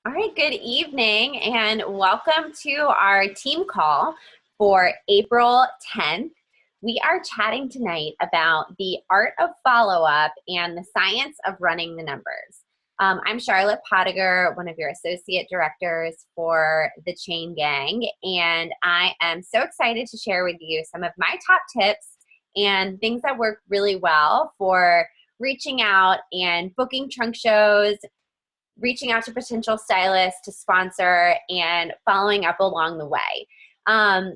All right, good evening and welcome to our team call for April 10th. We are chatting tonight about the art of follow-up and the science of running the numbers. I'm Charlotte Pottiger, one of your associate directors for the Chain Gang, and I am so excited to share with you some of my top tips and things that work really well for reaching out and booking trunk shows, reaching out to potential stylists to sponsor, and following up along the way.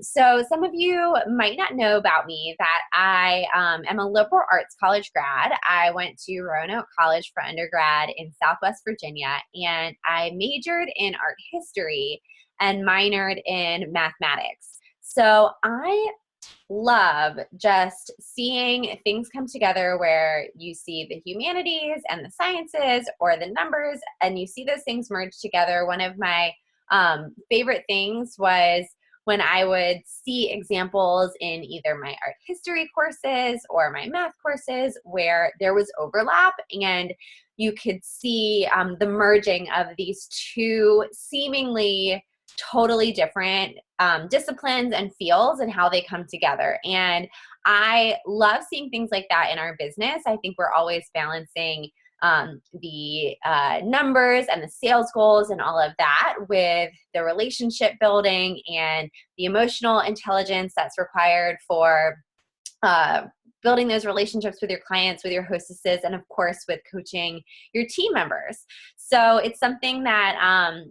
So some of you might not know about me that I am a liberal arts college grad. I went to Roanoke College for undergrad in Southwest Virginia, and I majored in art history and minored in mathematics. So I love just seeing things come together where you see the humanities and the sciences or the numbers and you see those things merge together. One of my favorite things was when I would see examples in either my art history courses or my math courses where there was overlap and you could see the merging of these two seemingly totally different disciplines and fields and how they come together. And I love seeing things like that in our business. I think we're always balancing the numbers and the sales goals and all of that with the relationship building and the emotional intelligence that's required for building those relationships with your clients, with your hostesses, and of course with coaching your team members. So it's something that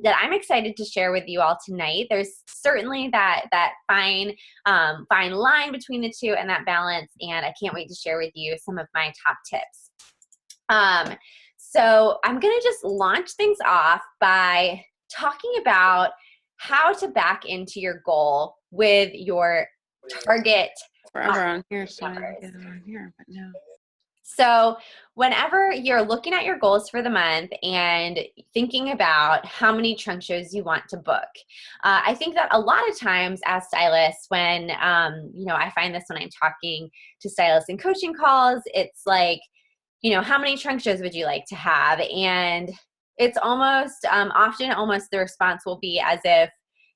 that I'm excited to share with you all tonight. There's certainly that fine line between the two and that balance, and I can't wait to share with you some of my top tips. So I'm going to just launch things off by talking about how to back into your goal with your target forever on here, so I didn't get it on here, but no. So whenever you're looking at your goals for the month and thinking about how many trunk shows you want to book, I think that a lot of times as stylists, when, I find this when I'm talking to stylists in coaching calls, it's like, how many trunk shows would you like to have? And it's almost, often almost the response will be as if,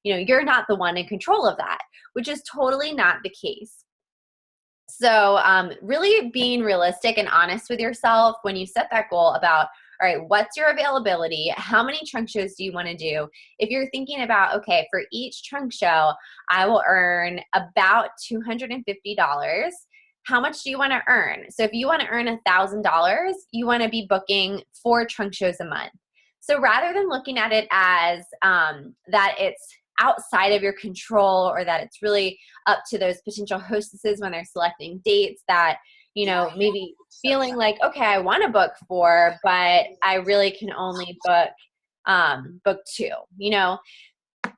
you're not the one in control of that, which is totally not the case. So really being realistic and honest with yourself when you set that goal about, all right, what's your availability? How many trunk shows do you want to do? If you're thinking about, okay, for each trunk show, I will earn about $250. How much do you want to earn? So if you want to earn $1,000, you want to be booking 4 trunk shows a month. So rather than looking at it as that it's outside of your control or that it's really up to those potential hostesses when they're selecting dates that, maybe feeling like, okay, I want to book 4, but I really can only book 2,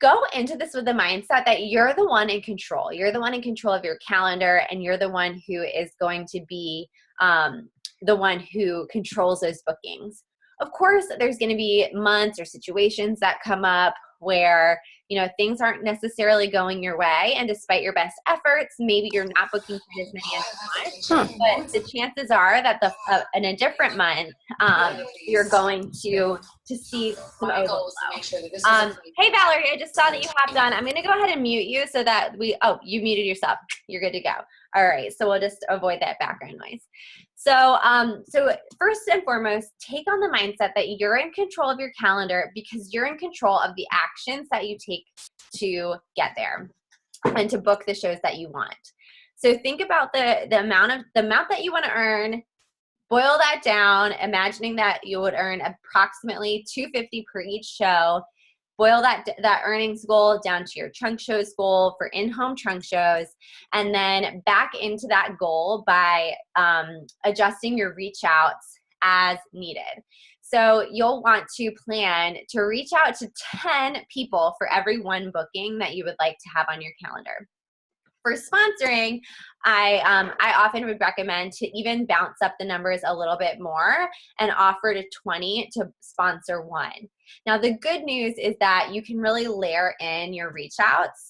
go into this with the mindset that you're the one in control. You're the one in control of your calendar, and you're the one who is going to be the one who controls those bookings. Of course, there's going to be months or situations that come up where, things aren't necessarily going your way. And despite your best efforts, maybe you're not booking for as many as you want. But the chances are that in a different month, you're going to see some overflow. Hey, Valerie, I just saw that you hopped on. I'm going to go ahead and mute you so that you muted yourself. You're good to go. All right, so we'll just avoid that background noise. So first and foremost, take on the mindset that you're in control of your calendar because you're in control of the actions that you take to get there and to book the shows that you want. So think about the amount that you want to earn. Boil that down, imagining that you would earn approximately $250 per each show. Boil that earnings goal down to your trunk shows goal for in-home trunk shows, and then back into that goal by adjusting your reach outs as needed. So you'll want to plan to reach out to 10 people for every 1 booking that you would like to have on your calendar. For sponsoring, I often would recommend to even bounce up the numbers a little bit more and offer to 20 to sponsor 1. Now, the good news is that you can really layer in your reach outs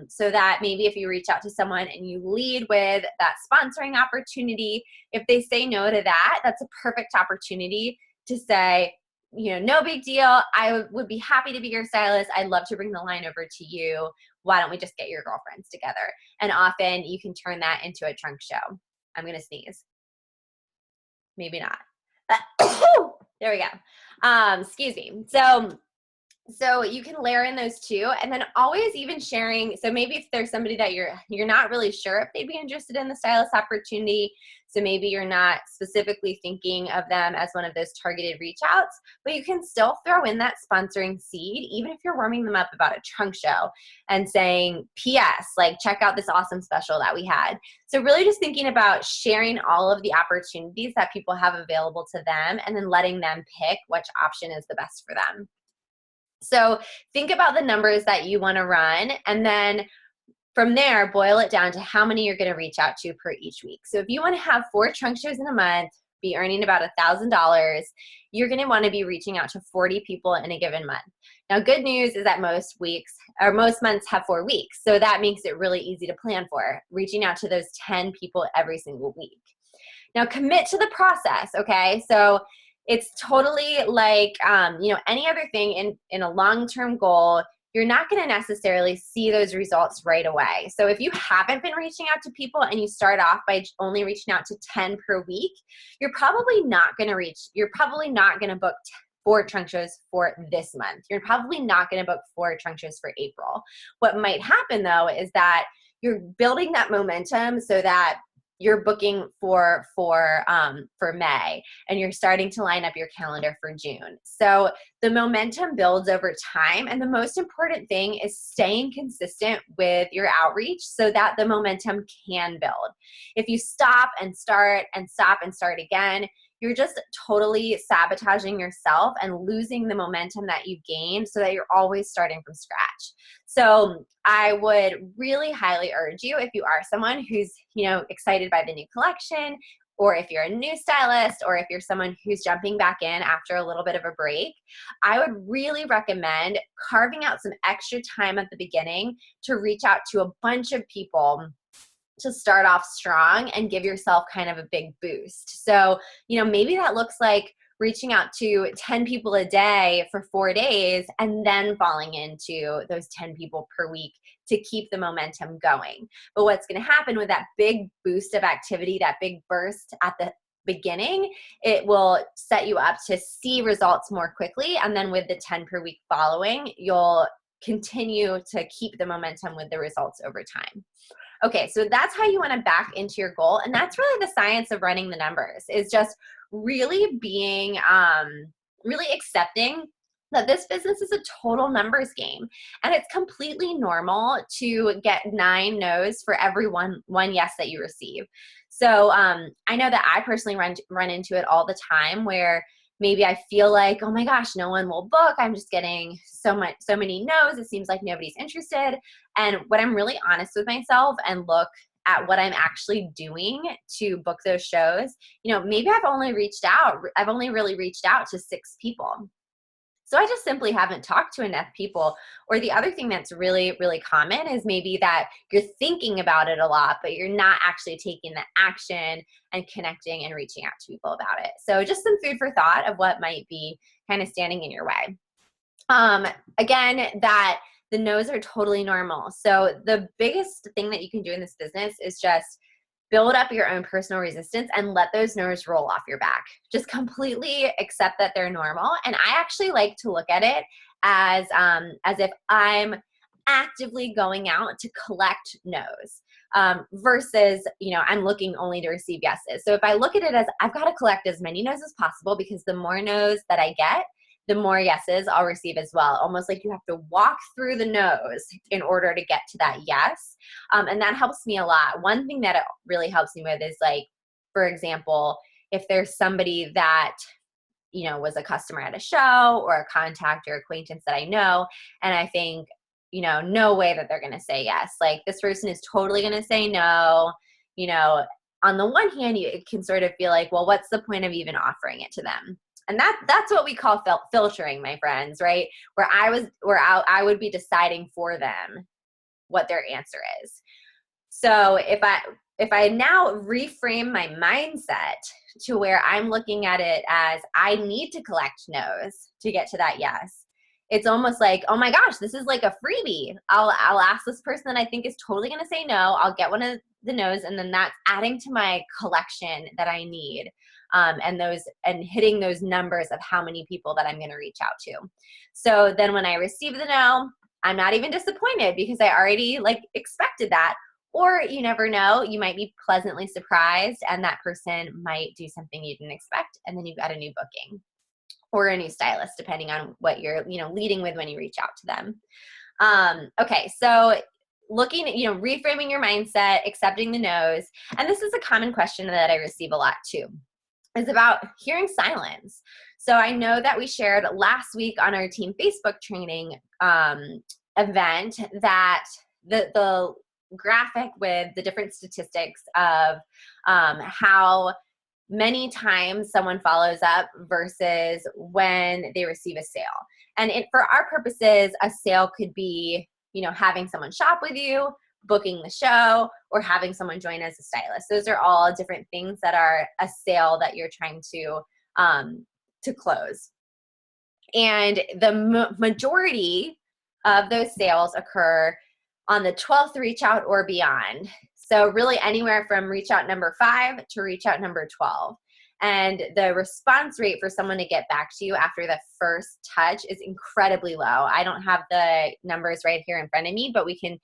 so that maybe if you reach out to someone and you lead with that sponsoring opportunity, if they say no to that, that's a perfect opportunity to say, no big deal. I would be happy to be your stylist. I'd love to bring the line over to you. Why don't we just get your girlfriends together? And often you can turn that into a trunk show. I'm going to sneeze. Maybe not. There we go. Excuse me. So you can layer in those two, and then always even sharing. So maybe if there's somebody that you're not really sure if they'd be interested in the stylist opportunity, so maybe you're not specifically thinking of them as one of those targeted reach outs, but you can still throw in that sponsoring seed, even if you're warming them up about a trunk show and saying, PS, like, check out this awesome special that we had. So really just thinking about sharing all of the opportunities that people have available to them, and then letting them pick which option is the best for them. So think about the numbers that you want to run, and then from there, boil it down to how many you're going to reach out to per each week. So if you want to have 4 trunk shows in a month, be earning about $1,000, you're going to want to be reaching out to 40 people in a given month. Now, good news is that most months have 4 weeks. So that makes it really easy to plan for, reaching out to those 10 people every single week. Now, commit to the process, okay? So it's totally like, any other thing in a long-term goal, you're not going to necessarily see those results right away. So if you haven't been reaching out to people and you start off by only reaching out to 10 per week, you're probably not going to book 4 trunk shows for this month. You're probably not going to book 4 trunk shows for April. What might happen though is that you're building that momentum so that you're booking for May, and you're starting to line up your calendar for June. So the momentum builds over time, and the most important thing is staying consistent with your outreach so that the momentum can build. If you stop and start and stop and start again, you're just totally sabotaging yourself and losing the momentum that you gained, so that you're always starting from scratch. So I would really highly urge you, if you are someone who's, excited by the new collection, or if you're a new stylist, or if you're someone who's jumping back in after a little bit of a break, I would really recommend carving out some extra time at the beginning to reach out to a bunch of people to start off strong and give yourself kind of a big boost. So, maybe that looks like reaching out to 10 people a day for 4 days, and then falling into those 10 people per week to keep the momentum going. But what's going to happen with that big boost of activity, that big burst at the beginning, it will set you up to see results more quickly. And then with the 10 per week following, you'll continue to keep the momentum with the results over time. Okay, so that's how you want to back into your goal. And that's really the science of running the numbers, is just really being, really accepting that this business is a total numbers game. And it's completely normal to get 9 no's for every one yes that you receive. So I know that I personally run into it all the time, where maybe I feel like, oh my gosh, no one will book. I'm just getting so many no's. It seems like nobody's interested. And when I'm really honest with myself and look at what I'm actually doing to book those shows, maybe I've only really reached out to 6 people. So I just simply haven't talked to enough people. Or the other thing that's really, really common is maybe that you're thinking about it a lot, but you're not actually taking the action and connecting and reaching out to people about it. So just some food for thought of what might be kind of standing in your way. Again, that the no's are totally normal. So the biggest thing that you can do in this business is just build up your own personal resistance and let those no's roll off your back. Just completely accept that they're normal. And I actually like to look at it as if I'm actively going out to collect no's, versus, I'm looking only to receive yeses. So if I look at it as I've got to collect as many no's as possible, because the more no's that I get, the more yeses I'll receive as well. Almost like you have to walk through the no's in order to get to that yes. And that helps me a lot. One thing that it really helps me with is, like, for example, if there's somebody that, was a customer at a show, or a contact or acquaintance that I know, and I think, no way that they're going to say yes. Like, this person is totally going to say no. On the one hand, it can sort of feel like, well, what's the point of even offering it to them? And that's what we call filtering, my friends, right? Where I would be deciding for them what their answer is. So if I now reframe my mindset to where I'm looking at it as I need to collect no's to get to that yes, it's almost like, oh my gosh, this is like a freebie. I'll ask this person that I think is totally going to say no. I'll get one of the no's, and then that's adding to my collection that I need, and hitting those numbers of how many people that I'm going to reach out to. So then when I receive the no, I'm not even disappointed because I already like expected that. Or you never know, you might be pleasantly surprised and that person might do something you didn't expect, and then you've got a new booking or a new stylist, depending on what you're, leading with when you reach out to them. Okay, so looking at, reframing your mindset, accepting the no's, and this is a common question that I receive a lot too, is about hearing silence. So I know that we shared last week on our team Facebook training event that the graphic with the different statistics of how many times someone follows up versus when they receive a sale. And for our purposes, a sale could be, having someone shop with you, booking the show, or having someone join as a stylist. Those are all different things that are a sale that you're trying to close. And the majority of those sales occur on the 12th reach out or beyond. So really anywhere from reach out number 5 to reach out number 12. And the response rate for someone to get back to you after the first touch is incredibly low. I don't have the numbers right here in front of me, but we can,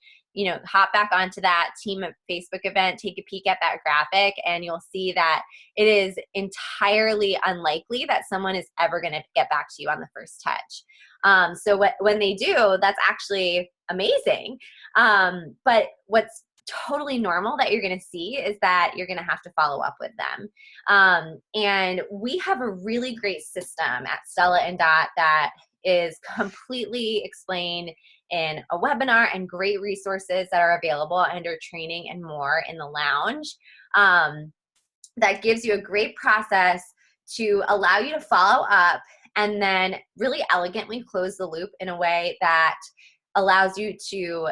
hop back onto that team Facebook event, take a peek at that graphic, and you'll see that it is entirely unlikely that someone is ever going to get back to you on the first touch. So when they do, that's actually amazing. But what's totally normal that you're going to see is that you're going to have to follow up with them. And we have a really great system at Stella and Dot that is completely explained in a webinar, and great resources that are available under training and more in the lounge. That gives you a great process to allow you to follow up and then really elegantly close the loop in a way that allows you to,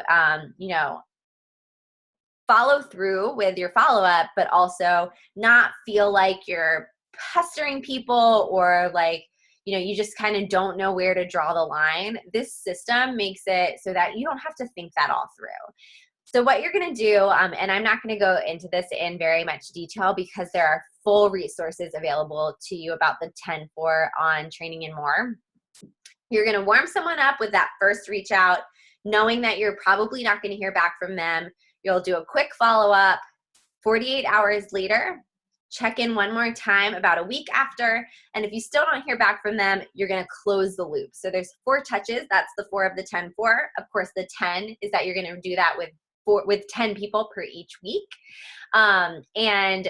follow through with your follow-up, but also not feel like you're pestering people or like, you just kind of don't know where to draw the line. This system makes it so that you don't have to think that all through. So what you're going to do, and I'm not going to go into this in very much detail because there are full resources available to you about the 10-4 on training and more. You're going to warm someone up with that first reach out, knowing that you're probably not going to hear back from them. You'll do a quick follow-up 48 hours later, check in one more time about a week after, and if you still don't hear back from them, you're going to close the loop. So there's 4 touches. That's the 4 of the 10-4. Of course, the 10 is that you're going to do that with 10 people per each week. And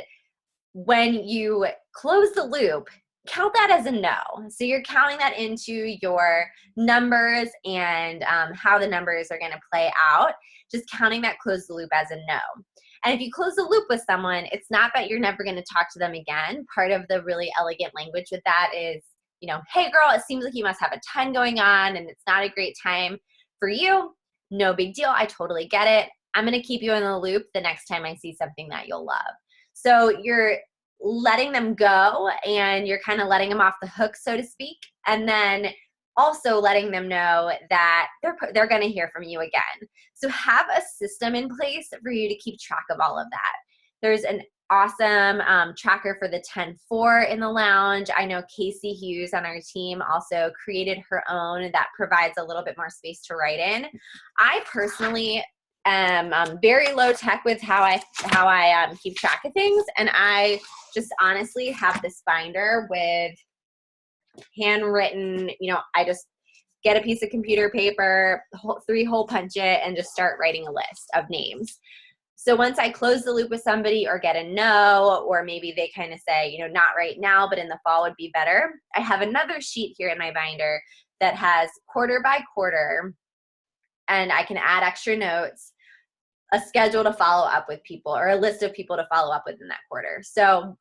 when you close the loop, count that as a no. So you're counting that into your numbers and how the numbers are going to play out, just counting that close the loop as a no. And if you close the loop with someone, it's not that you're never going to talk to them again. Part of the really elegant language with that is, hey girl, it seems like you must have a ton going on and it's not a great time for you. No big deal. I totally get it. I'm going to keep you in the loop the next time I see something that you'll love. So you're letting them go and you're kind of letting them off the hook, so to speak. And then also letting them know that they're going to hear from you again. So have a system in place for you to keep track of all of that. There's an awesome tracker for the 10-4 in the lounge. I know Casey Hughes on our team also created her own that provides a little bit more space to write in. I personally am very low tech with how I keep track of things, and I just honestly have this binder with handwritten, I just get a piece of computer paper, 3-hole punch it, and just start writing a list of names. So once I close the loop with somebody or get a no, or maybe they kind of say, not right now, but in the fall would be better, I have another sheet here in my binder that has quarter by quarter, and I can add extra notes, a schedule to follow up with people, or a list of people to follow up with in that quarter. So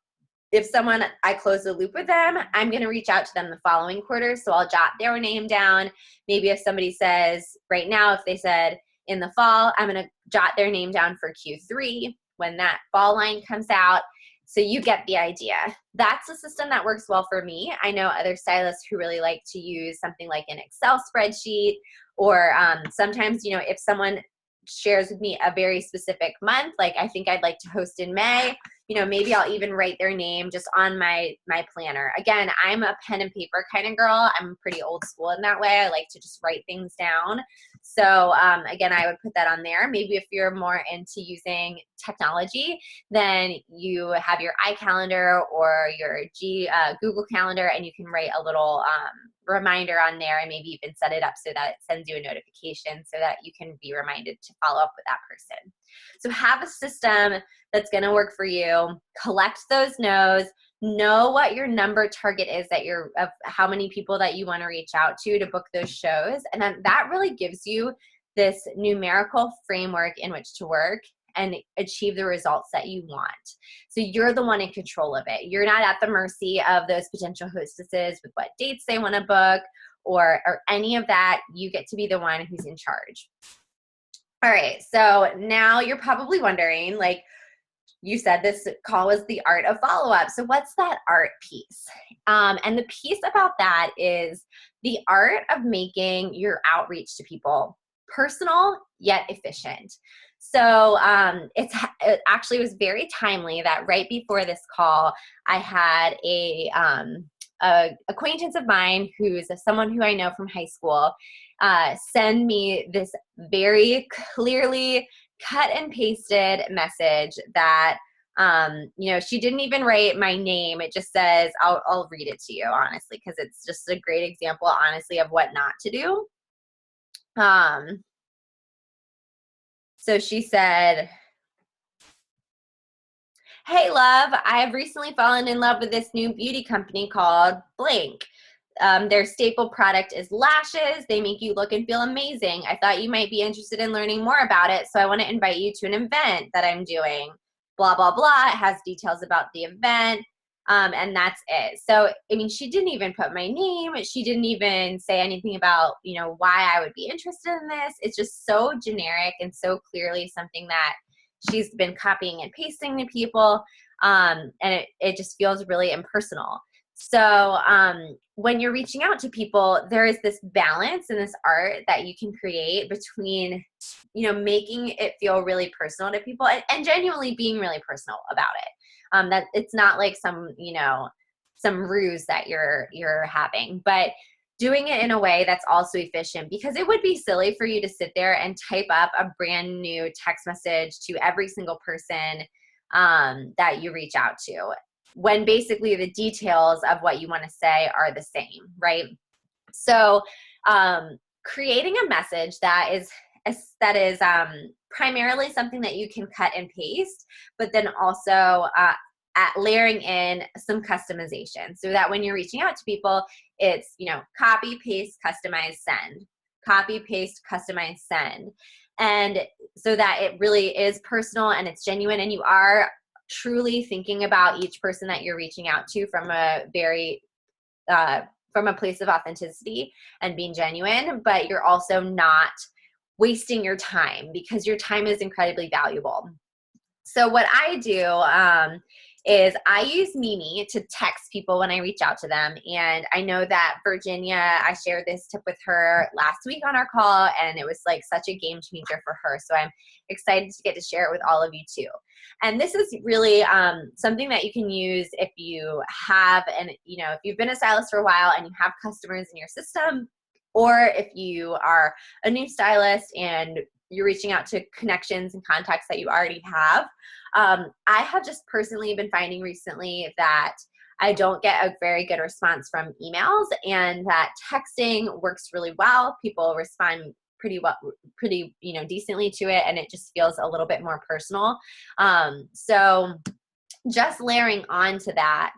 if I close the loop with them, I'm going to reach out to them the following quarter. So I'll jot their name down. Maybe if somebody says right now, if they said in the fall, I'm going to jot their name down for Q3. when that fall line comes out. So you get the idea. That's a system that works well for me. I know other stylists who really like to use something like an Excel spreadsheet, or sometimes, you know, if someone shares with me a very specific month, like I think I'd like to host in May, you know, maybe I'll even write their name just on my planner. Again, I'm a pen and paper kind of girl. I'm pretty old school in that way. I like to just write things down. So again, I would put that on there. Maybe if you're more into using technology, then you have your iCalendar or your Google Calendar, and you can write a little reminder on there, and maybe even set it up so that it sends you a notification so that you can be reminded to follow up with that person. So have a system that's going to work for you. Collect those no's. Know what your number target is of how many people that you want to reach out to book those shows. And then that really gives you this numerical framework in which to work and achieve the results that you want. So you're the one in control of it. You're not at the mercy of those potential hostesses with what dates they want to book or any of that. You get to be the one who's in charge. All right, so now you're probably wondering, like, you said this call was the art of follow-up. So what's that art piece? And the piece about that is the art of making your outreach to people personal yet efficient. So it actually was very timely that right before this call, I had a acquaintance of mine who's someone who I know from high school send me this very clearly cut and pasted message that, you know, she didn't even write my name. It just says, I'll read it to you, honestly, because it's just a great example, honestly, of what not to do. So she said, "Hey, love, I've recently fallen in love with this new beauty company called Blank. Their staple product is lashes. They make you look and feel amazing. I thought you might be interested in learning more about it, so I want to invite you to an event that I'm doing. Blah, blah, blah." It has details about the event, and that's it. So, I mean, she didn't even put my name. She didn't even say anything about, you know, why I would be interested in this. It's just so generic and so clearly something that she's been copying and pasting to people, and it just feels really impersonal. So when you're reaching out to people, there is this balance and this art that you can create between, you know, making it feel really personal to people and genuinely being really personal about it. That it's not like some, you know, some ruse that you're having, but doing it in a way that's also efficient, because it would be silly for you to sit there and type up a brand new text message to every single person that you reach out to, when basically the details of what you want to say are the same, right? So creating a message that is primarily something that you can cut and paste, but then also layering in some customization so that when you're reaching out to people, it's, you know, copy, paste, customize, send, copy, paste, customize, send. And so that it really is personal and it's genuine, and you are truly thinking about each person that you're reaching out to from a very from a place of authenticity and being genuine, but you're also not wasting your time, because your time is incredibly valuable. So what I do is I use Mimi to text people when I reach out to them. And I know that Virginia, I shared this tip with her last week on our call, and it was like such a game changer for her. So I'm excited to get to share it with all of you too. And this is really something that you can use if you have, and you know, if you've been a stylist for a while and you have customers in your system, or if you are a new stylist and you're reaching out to connections and contacts that you already have. I have just personally been finding recently that I don't get a very good response from emails, and that texting works really well. People respond pretty well, pretty, you know, decently to it, and it just feels a little bit more personal. So just layering on to that,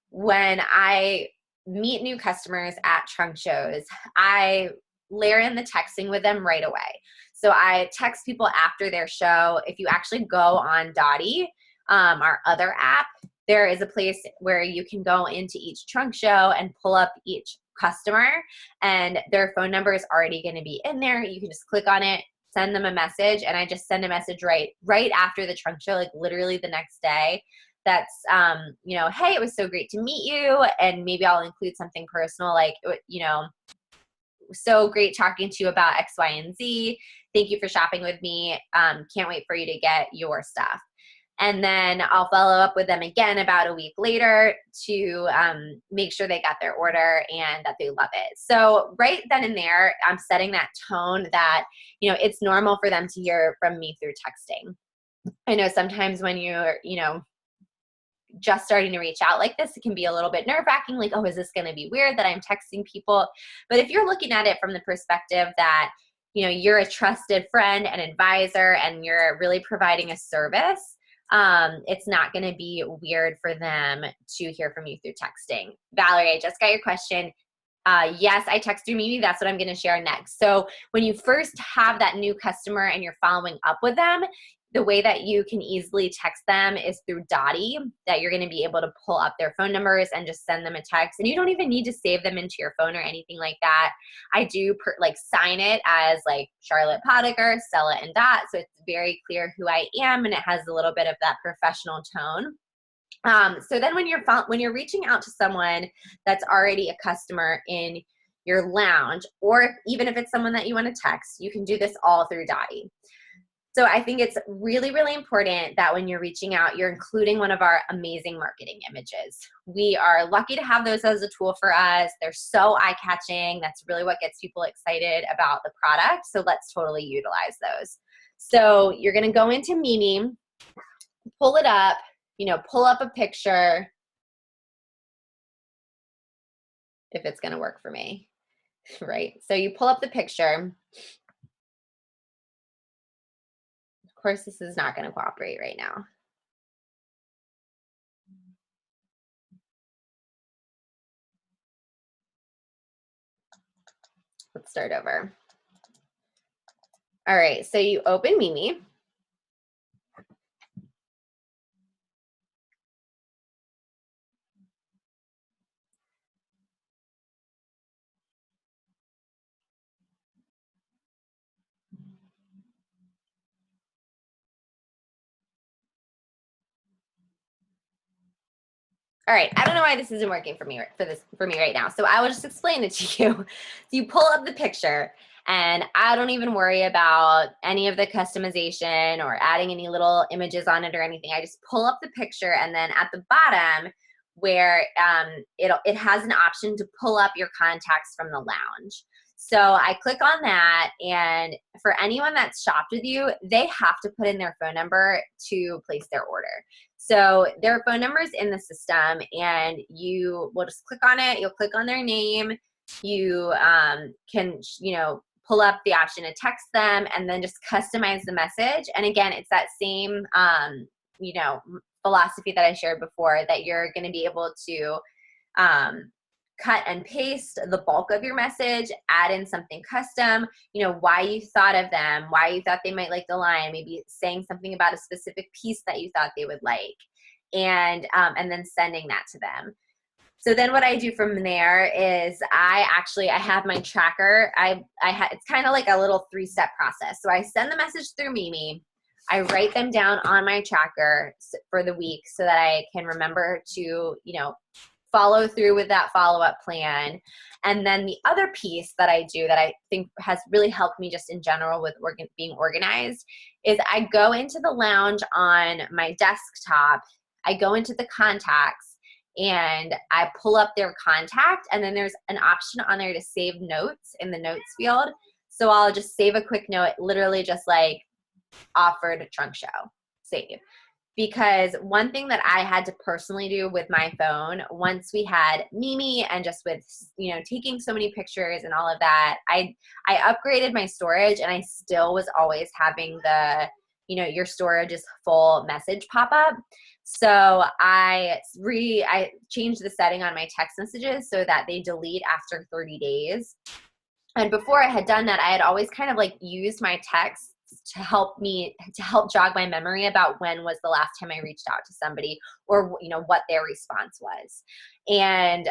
when I meet new customers at trunk shows, I layer in the texting with them right away. So I text people after their show. If you actually go on Dottie, our other app, there is a place where you can go into each trunk show and pull up each customer, and their phone number is already going to be in there. You can just click on it, send them a message, and I just send a message right after the trunk show, like literally the next day. That's, you know, hey, it was so great to meet you. And maybe I'll include something personal, like, you know, so great talking to you about X, Y, and Z. Thank you for shopping with me. Can't wait for you to get your stuff. And then I'll follow up with them again about a week later to make sure they got their order and that they love it. So right then and there, I'm setting that tone that, you know, it's normal for them to hear from me through texting. I know sometimes when you're, you know, just starting to reach out like this, it can be a little bit nerve-wracking, like, oh, is this going to be weird that I'm texting people? But if you're looking at it from the perspective that, you know, you're a trusted friend and advisor and you're really providing a service, it's not going to be weird for them to hear from you through texting. Valerie, I just got your question. Yes, I text through Mimi. That's what I'm going to share next. So when you first have that new customer and you're following up with them, the way that you can easily text them is through Dottie, that you're going to be able to pull up their phone numbers and just send them a text. And you don't even need to save them into your phone or anything like that. I do like sign it as like Charlotte Potiker, Stella and Dot. So it's very clear who I am, and it has a little bit of that professional tone. So then when you're reaching out to someone that's already a customer in your lounge, or even if it's someone that you want to text, you can do this all through Dottie. So I think it's really, really important that when you're reaching out, you're including one of our amazing marketing images. We are lucky to have those as a tool for us. They're so eye-catching. That's really what gets people excited about the product. So let's totally utilize those. So you're going to go into Mimi, pull it up, you know, pull up a picture, if it's going to work for me, right? So you pull up the picture. Of course, this is not going to cooperate right now. Let's start over. All right, so you open Mimi. All right, I don't know why this isn't working for me right now. So I will just explain it to you. So you pull up the picture, and I don't even worry about any of the customization or adding any little images on it or anything. I just pull up the picture, and then at the bottom where it has an option to pull up your contacts from the lounge. So I click on that, and for anyone that's shopped with you, they have to put in their phone number to place their order. So their phone number is in the system, and you will just click on it. You'll click on their name. You can, you know, pull up the option to text them, and then just customize the message. And again, it's that same, you know, philosophy that I shared before, that you're going to be able to cut and paste the bulk of your message, add in something custom, you know, why you thought of them, why you thought they might like the line, maybe saying something about a specific piece that you thought they would like, and then sending that to them. So then what I do from there is I have my tracker. It's kind of like a little 3-step process. So I send the message through Mimi. I write them down on my tracker for the week so that I can remember to, you know, follow through with that follow-up plan. And then the other piece that I do that I think has really helped me just in general with being organized is I go into the lounge on my desktop. I go into the contacts and I pull up their contact, and then there's an option on there to save notes in the notes field. So I'll just save a quick note, literally just like offered trunk show, save. Because one thing that I had to personally do with my phone, once we had Mimi and just with, you know, taking so many pictures and all of that, I upgraded my storage, and I still was always having the, you know, your storage is full message pop up. So I changed the setting on my text messages so that they delete after 30 days. And before I had done that, I had always kind of like used my texts to help jog my memory about when was the last time I reached out to somebody, or, you know, what their response was. And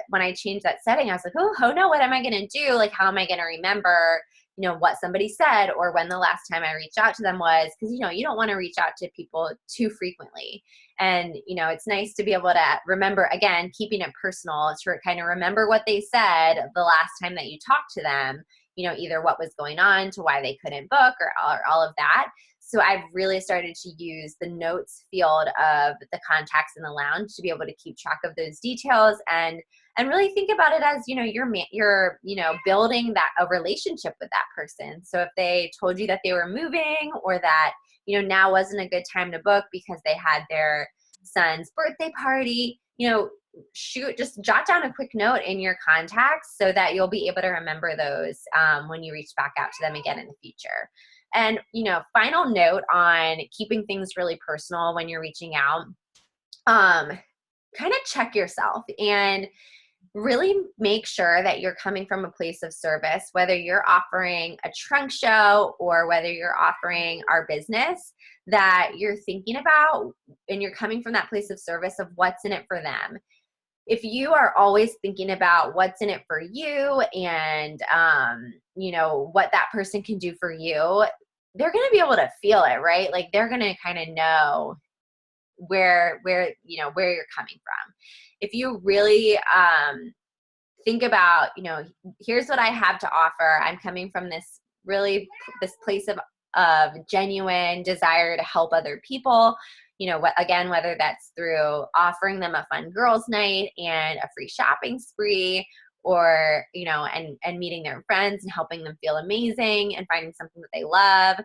when I changed that setting, I was like, oh no, what am I going to do? Like, how am I going to remember, what somebody said or when the last time I reached out to them was? Because, you don't want to reach out to people too frequently. And, it's nice to be able to remember, again, keeping it personal, to kind of remember what they said the last time that you talked to them, either what was going on to why they couldn't book or all of that. So I've really started to use the notes field of the contacts in the lounge to be able to keep track of those details and really think about it as, you're building a relationship with that person. So if they told you that they were moving or that, now wasn't a good time to book because they had their son's birthday party, just jot down a quick note in your contacts so that you'll be able to remember those when you reach back out to them again in the future. And, final note on keeping things really personal when you're reaching out, kind of check yourself and really make sure that you're coming from a place of service, whether you're offering a trunk show or whether you're offering our business, that you're thinking about and you're coming from that place of service of what's in it for them. If you are always thinking about what's in it for you and, what that person can do for you, they're going to be able to feel it, right? Like they're going to kind of know where you're coming from. If you really think about, here's what I have to offer. I'm coming from this place of genuine desire to help other people. Again, whether that's through offering them a fun girls' night and a free shopping spree, or, and meeting their friends and helping them feel amazing and finding something that they love,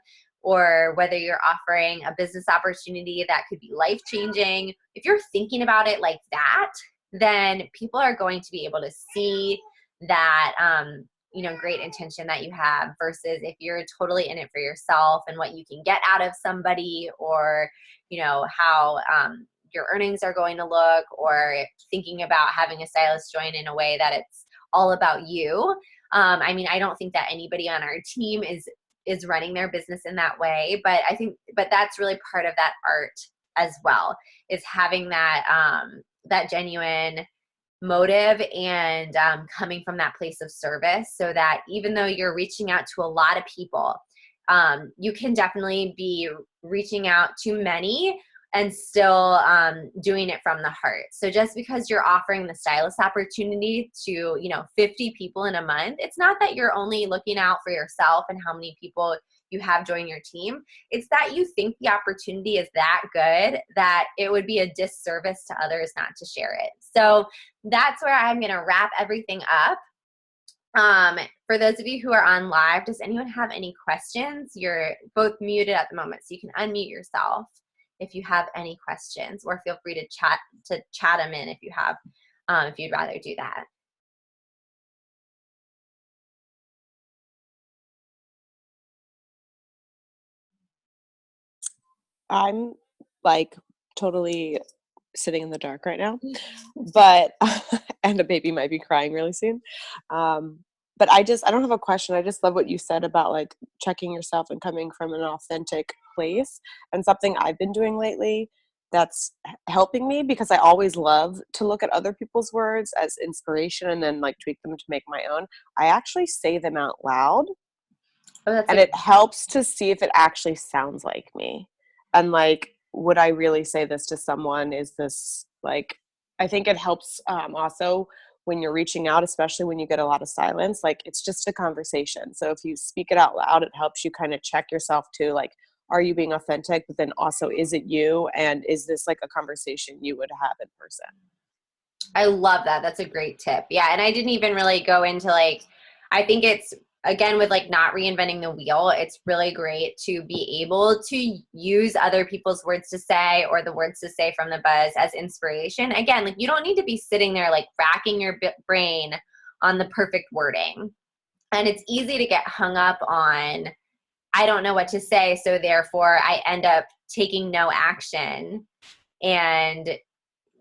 or whether you're offering a business opportunity that could be life-changing. If you're thinking about it like that, then people are going to be able to see that, great intention that you have, versus if you're totally in it for yourself and what you can get out of somebody, or, how your earnings are going to look, or thinking about having a stylist join in a way that it's all about you. I don't think that anybody on our team is running their business in that way, but that's really part of that art as well, is having that, that genuine motive and coming from that place of service, so that even though you're reaching out to a lot of people, you can definitely be reaching out to many and still doing it from the heart. So just because you're offering the stylist opportunity to, 50 people in a month, it's not that you're only looking out for yourself and how many people you have join your team. It's that you think the opportunity is that good that it would be a disservice to others not to share it. So that's where I'm going to wrap everything up. For those of you who are on live, does anyone have any questions? You're both muted at the moment, so you can unmute yourself if you have any questions, or feel free to chat them in if you have, if you'd rather do that. I'm like totally sitting in the dark right now, but and a baby might be crying really soon. But I don't have a question. I just love what you said about like checking yourself and coming from an authentic place, and something I've been doing lately that's helping me, because I always love to look at other people's words as inspiration and then like tweak them to make my own. I actually say them out loud. Oh, and it helps to see if it actually sounds like me. And like, would I really say this to someone? Is this like, I think it helps also when you're reaching out, especially when you get a lot of silence, like it's just a conversation. So if you speak it out loud, it helps you kind of check yourself too. Like, are you being authentic? But then also, is it you? And is this like a conversation you would have in person? I love that. That's a great tip. Yeah. And I didn't even really go into like, I think it's, again, with like not reinventing the wheel, it's really great to be able to use other people's words to say, or the words to say from the buzz, as inspiration. Again, like you don't need to be sitting there like racking your brain on the perfect wording. And it's easy to get hung up on, I don't know what to say, so therefore I end up taking no action and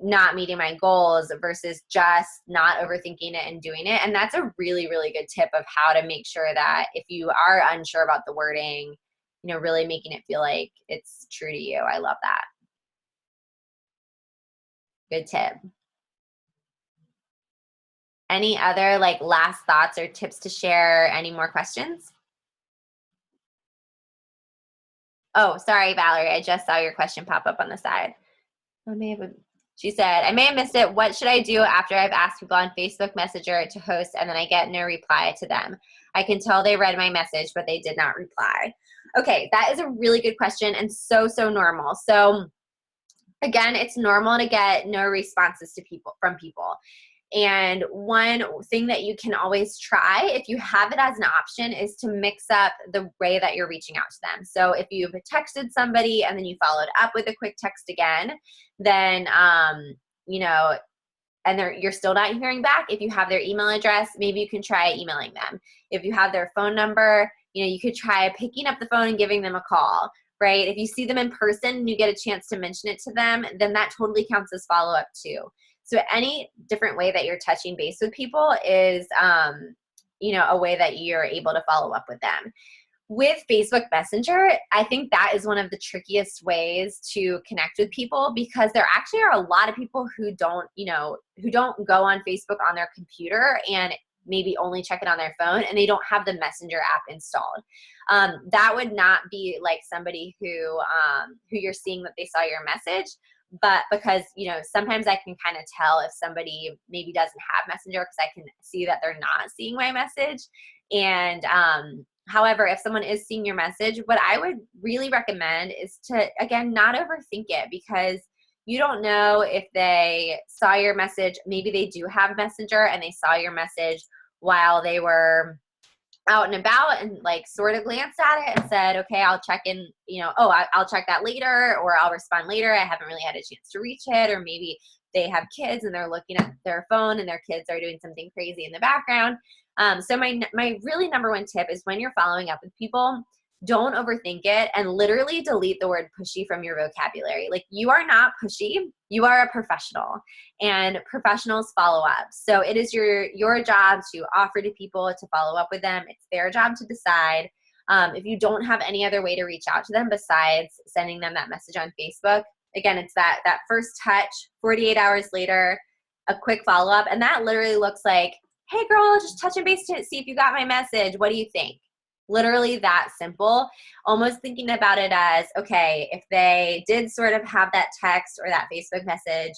not meeting my goals, versus just not overthinking it and doing it. And that's a really, really good tip of how to make sure that if you are unsure about the wording, really making it feel like it's true to you. I love that. Good tip. Any other like last thoughts or tips to share? Any more questions? Oh, sorry, Valerie. I just saw your question pop up on the side. She said, I may have missed it. What should I do after I've asked people on Facebook Messenger to host and then I get no reply to them? I can tell they read my message, but they did not reply. Okay, that is a really good question and so normal. So again, it's normal to get no responses to from people. And one thing that you can always try, if you have it as an option, is to mix up the way that you're reaching out to them. So if you've texted somebody and then you followed up with a quick text again, then, you know, and you're still not hearing back, if you have their email address, maybe you can try emailing them. If you have their phone number, you know, you could try picking up the phone and giving them a call, right? If you see them in person and you get a chance to mention it to them, then that totally counts as follow-up too. So any different way that you're touching base with people is, you know, a way that you're able to follow up with them. With Facebook Messenger, I think that is one of the trickiest ways to connect with people because there actually are a lot of people who don't, you know, who don't go on Facebook on their computer and maybe only check it on their phone and they don't have the Messenger app installed. That would not be like somebody who you're seeing that they saw your message. But because, you know, sometimes I can kind of tell if somebody maybe doesn't have Messenger because I can see that they're not seeing my message. And however, if someone is seeing your message, what I would really recommend is to, again, not overthink it because you don't know if they saw your message. Maybe they do have Messenger and they saw your message while they were out and about and like sort of glanced at it and said, okay, I'll check in, you know, I'll check that later or I'll respond later. I haven't really had a chance to reach it. Or maybe they have kids and they're looking at their phone and their kids are doing something crazy in the background. So my really number one tip is when you're following up with people, don't overthink it and literally delete the word pushy from your vocabulary. Like you are not pushy, you are a professional and professionals follow up. So it is your job to offer to people to follow up with them. It's their job to decide. If you don't have any other way to reach out to them besides sending them that message on Facebook, again, it's that first touch, 48 hours later, a quick follow up. And that literally looks like, hey girl, just touching base to see if you got my message. What do you think? Literally that simple, almost thinking about it as, okay, if they did sort of have that text or that Facebook message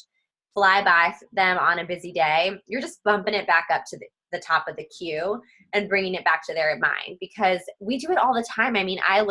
fly by them on a busy day, you're just bumping it back up to the top of the queue and bringing it back to their mind because we do it all the time. I mean, I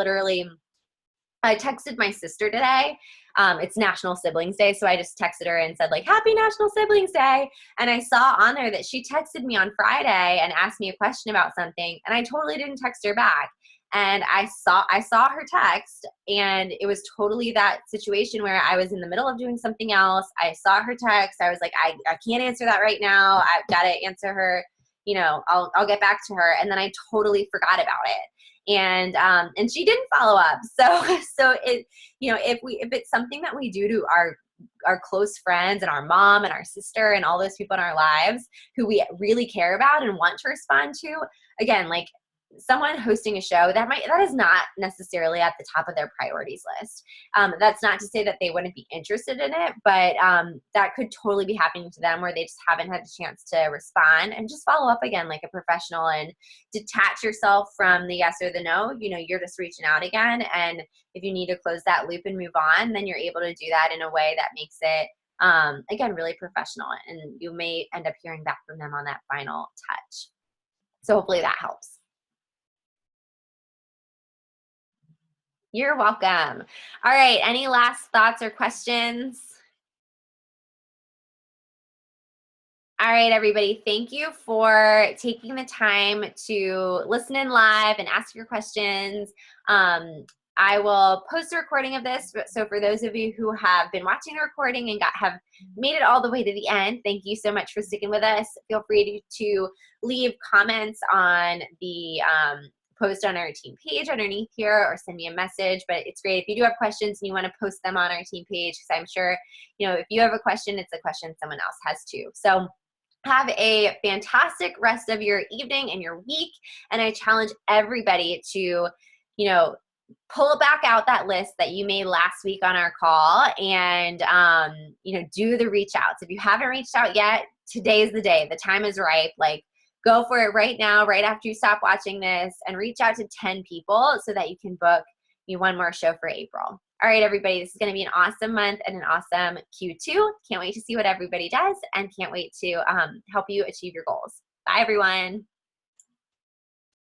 texted my sister today. It's National Siblings Day, so I just texted her and said like, Happy National Siblings Day. And I saw on there that she texted me on Friday and asked me a question about something, and I totally didn't text her back. And I saw her text, and it was totally that situation where I was in the middle of doing something else. I saw her text. I was like, I can't answer that right now. I've got to answer her. You know, I'll get back to her. And then I totally forgot about it. And she didn't follow up. So it, you know, if it's something that we do to our close friends and our mom and our sister and all those people in our lives who we really care about and want to respond to, again, like someone hosting a show that is not necessarily at the top of their priorities list. That's not to say that they wouldn't be interested in it, but that could totally be happening to them where they just haven't had a chance to respond, and just follow up again like a professional and detach yourself from the yes or the no. You know, you're just reaching out again. And if you need to close that loop and move on, then you're able to do that in a way that makes it, again, really professional. And you may end up hearing back from them on that final touch. So hopefully that helps. You're welcome. All right. Any last thoughts or questions? All right, everybody. Thank you for taking the time to listen in live and ask your questions. I will post a recording of this. So for those of you who have been watching the recording and have made it all the way to the end, thank you so much for sticking with us. Feel free to leave comments on the post on our team page underneath here or send me a message. But it's great if you do have questions and you want to post them on our team page, because I'm sure, you know, if you have a question, it's a question someone else has too. So have a fantastic rest of your evening and your week. And I challenge everybody to, you know, pull back out that list that you made last week on our call and, you know, do the reach outs. If you haven't reached out yet, today's the day. The time is ripe. Like, go for it right now, right after you stop watching this, and reach out to 10 people so that you can book you one more show for April. All right, everybody, this is going to be an awesome month and an awesome Q2. Can't wait to see what everybody does, and can't wait to help you achieve your goals. Bye, everyone.